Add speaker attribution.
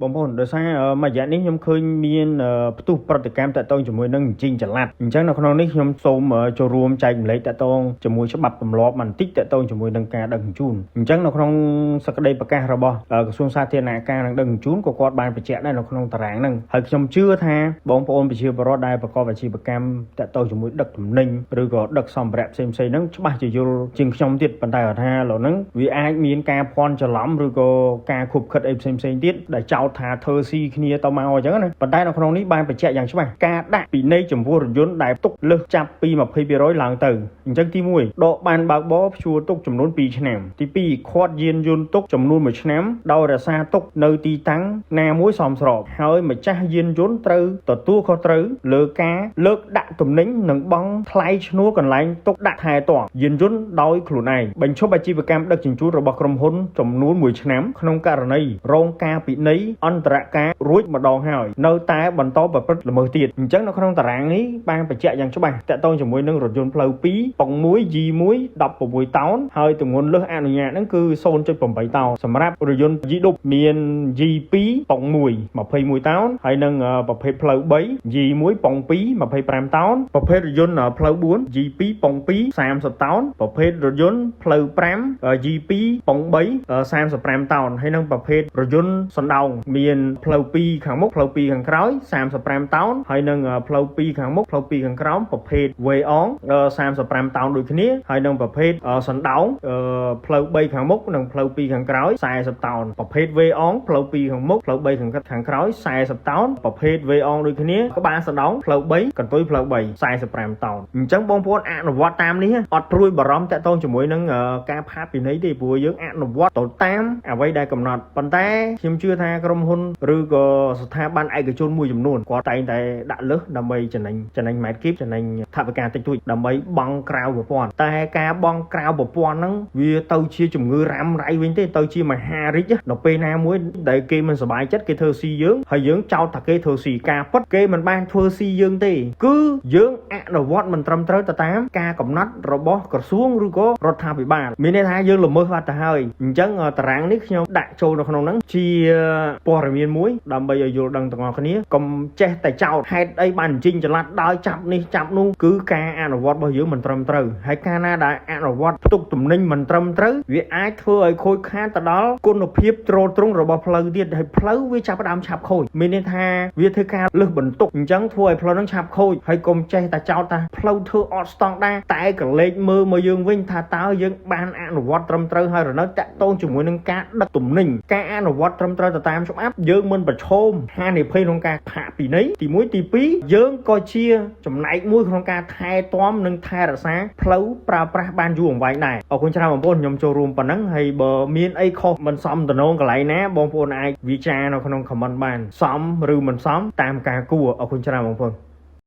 Speaker 1: បងប្អូនដោយសារមួយរយៈនេះខ្ញុំឃើញមានផ្ទុះប្រតិកម្មតាក់ទងជាមួយនឹងជីងចល័តអញ្ចឹងនៅក្នុងនេះខ្ញុំសូមចូលរួមចែកម្លែកតាក់ទងជាមួយច្បាប់ទម្លាប់បន្តិចតាក់ទងជាមួយនឹងការដឹកជញ្ជូនអញ្ចឹងនៅក្នុងសក្តីប្រកាសរបស់ក្រសួងសាធារណការនិងដឹកជញ្ជូនក៏គាត់បានបញ្ជាក់ដែរនៅក្នុងតារាងហ្នឹងហើយខ្ញុំជឿថាបងប្អូនប្រជាពលរដ្ឋដែលប្រកបអាជីវកម្មតាក់ទងជាមួយដឹកទំនិញឬក៏ដឹកសម្ភារៈផ្សេងៗហ្នឹងច្បាស់ជាយល់ជាងខ្ញុំទៀតប៉ុន្តែគាត់ថាឥឡូវហ្នឹងវាអាចមានការភ័ន្តច្រឡំឬក៏ការខុបខិតអីផ្សេងៗទៀតដែលចោទថាធ្វើស៊ីគ្នាទៅមកអញ្ចឹងណាប៉ុន្តែនៅក្នុងនេះបានបញ្ជាក់យ៉ាងច្បាស់ការដាក់ពិន័យចំពោះរថយន្តដែលទុកលើសចាប់ពី 20% ឡើងទៅអញ្ចឹងទី1ដកបានបើកបរព្យួរទុកចំនួន2ឆ្នាំទី2ឃាត់យានយន្តទុកចំនួន1ឆ្នាំដោយរក្សាទុកនៅទីតាំងណាមួយសមស្របហើយម្ចាស់យានយន្តត្រូវទទួលខុសត្រូវលើការលើកដាក់ទំនិញនិងបង់ថ្លៃឈ្នួលកន្លែងទុកដាក់ថែទាំយានយន្តដោយខ្លួនឯងបញ្ឈប់អាជីវកម្មដឹកជញ្ជូនរបស់ក្រុមហ៊ុនចំនួន1ឆ្នាំក្នុងករណីរងការពិន័យអន្តរការរួចម្ដងហើយនៅតែបន្តប្រព្រឹត្តល្មើសទៀតអញ្ចឹងនៅក្នុងតារាងនេះបានបញ្ជាក់យ៉ាងច្បាស់តាក់ទងជាមួយនឹងរថយន្តផ្លូវ2ប៉ុង1 G1 16តោនហើយទម្ងន់លើសអនុញ្ញាតហ្នឹងគឺ 0.8 តោនសម្រាប់រថយន្ត G10 មាន G2 ប៉ុង1 21តោនហើយនឹងប្រភេទផ្លូវ3 G1 ប៉ុង2 25តោនប្រភេទរថយន្តផ្លូវ4 G2 ប៉ុង2 30តោនប្រភេទរថយន្តផ្លូវ5 G2 ប៉ុង3 35តោនហើយនឹងប្រភេទរថយន្តសណ្ដោងមានផ្លូវ2ខាងមុខផ្លូវ2ខាងក្រោយ35តោនហើយនឹងផ្លូវ2ខាងមុខផ្លូវ2ខាងក្រោមប្រភេទ វេអង35តោនដូចគ្នាហើយនឹងប្រភេទសណ្ដោងផ្លូវ3ខាងមុខនិងផ្លូវ2ខាងក្រោយ40តោនប្រភេទវេអងផ្លូវ2ខាងមុខផ្លូវ3ខាងក្រោយ40តោនប្រភេទវេអងដូចគ្នាក្បាលសណ្ដោងផ្លូវ3កន្ទុយផ្លូវ3 45តោនអញ្ចឹងបងប្អូនអនុវត្តតាមនេះអត់ព្រួយបារម្ភតាក់ទងជាមួយនឹងការផាកពិន័យទេព្រោះយើងអនុវត្តទៅតាមអ្វីដែលកំណត់ប៉ុន្តែខ្ញុំជឿថាក្រុមហ៊ុនឬក៏ស្ថាប័នឯកជនមួយចំនួនគាត់តែងតែដាក់លើសដើម្បីចំណេញម៉ែត្រគីបចំណេញថវិកាតិចតួចដើម្បីបង់ក្រៅប្រព័ន្ធតែការបង់ក្រៅប្រព័ន្ធហ្នឹងវាទៅជាជំងឺរ៉ាំរ៉ៃវិញទេទៅជាមហារិទ្ធដល់ពេលណាមួយដែលគេមិនសប្បាយចិត្តគេធ្វើស៊ីយើងហើយយើងចោទថាគេធ្វើស៊ីការពិតគេមិនបានធ្វើស៊ីយើងទេគឺយើងអនុវត្តមិនត្រឹមត្រូវទៅតាមការកំណត់របស់ក្រសួងឬក៏រដ្ឋាភិបាលមានន័យថាយើងល្មើសបាត់ទៅហើយអញ្ចឹងតារាងនេះខ្ញុំដាក់ចូលនៅក្នុងហ្នឹងជាព័ត៌មានមួយដើម្បីឲ្យយល់ដឹងទាំងអស់គ្នាកុំចេះតែចោទហេតុអីបានជីងចល័តដោយចាប់នេះចាប់នោះគឺការអនុវត្តរបស់យើងមិនត្រឹមត្រូវហើយកាលណាដែលអនុវត្តផ្ទុកទំនិញមិនត្រឹមត្រូវវាអាចធ្វើឲ្យខូចខាតទៅដល់គុណភាពទ្រទ្រង់របស់ផ្លូវទៀតហើយផ្លូវវាចាប់ផ្ដើមឆាប់ខូចមានន័យថាវាធ្វើការលើសបន្ទុកអញ្ចឹងធ្វើឲ្យផ្លូវហ្នឹងឆាប់ខូចហើយកុំចេះតែចោទថាផ្លូវធ្វើអត់ស្តង់ដារតែក៏លេចមើលមកយើងវិញថាតើយើងបានអនុវត្តត្រឹមត្រូវហើយឬនៅតាក់ទងជាមួយនឹងការដឹកទំនិញការអនុវត្តត្រឹមត្រូវទៅតាមច្បាប់យើងមិនប្រឈមហានិភ័យក្នុងការផាកពិន័យទី1ទី2យើងក៏ជាចំណែកមួយក្នុងការថែទាំនិងថែរក្សាផ្លូវប្រើប្រាស់បានយូរអង្វែងដែរអរគុណច្រើនបងប្អូនខ្ញុំចូលរួមប៉ុណ្ណឹងហើយបើមានអីខុសមិនសមតំណងកន្លែងណាបងប្អូនអាចវិចារនៅក្នុង comment បានសមឬមិនសមតាមការគួរអរគុណច្រើនបងប្អូន